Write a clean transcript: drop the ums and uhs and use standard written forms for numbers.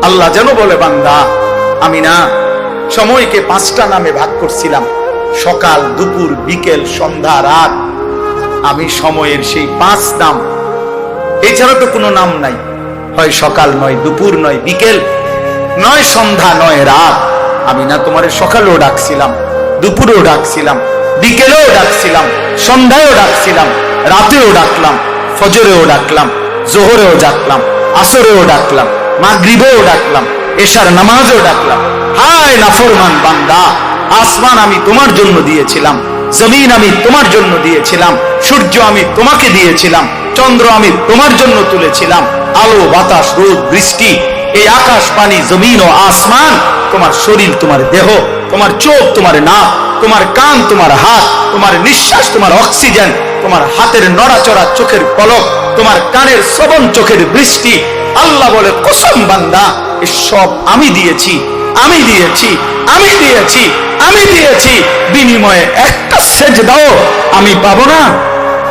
আল্লাহ যেন বলে, বান্দা আমি না সময়কে 5টা নামে ভাগ করছিলাম, সকাল, দুপুর, বিকেল, সন্ধ্যা, রাত। আমি সময়ের সেই 5 নাম, এছাড়া তো কোনো নাম নাই। হয় সকাল নয়, দুপুর নয়, বিকেল নয়, সন্ধ্যা নয়, রাত। আমি না তোমারে সকালেও ডাকছিলাম, দুপুরেও ডাকছিলাম, বিকেলেও ডাকছিলাম, সন্ধ্যায়ও ডাকছিলাম, রাতেও ডাকলাম, ফজরেও ডাকলাম, জোহরেও ডাকলাম, আসরেও ডাকলাম, মাগরিবেও ডাকলাম, এশার নামাজেও ডাকলাম। হায় নাফরমান বান্দা, আসমান আমি তোমার জন্য দিয়েছিলাম, জমিন আমি তোমার জন্য দিয়েছিলাম, সূর্য আমি তোমাকে দিয়েছিলাম, চন্দ্র আমি তোমার জন্য তুলেছিলাম, আলো, বাতাস, রোদ, বৃষ্টি, এই আকাশ, পানি, জমিন ও আসমান, তোমার শরীর, তোমার দেহ, তোমার চোখ, তোমার নাক, তোমার কান, তোমার হাত, তোমার নিঃশ্বাস, তোমার অক্সিজেন, তোমার হাতের নড়াচড়া, চোখের পলক, তোমার কানের শ্রবণ, চোখের বৃষ্টি। আল্লাহ বলে, কসম বান্দা, এসব আমি দিয়েছি, আমি দিয়েছি, আমি দিয়েছি, আমি দিয়েছি। বিনিময়ে একটা সেজদাও আমি পাবো না।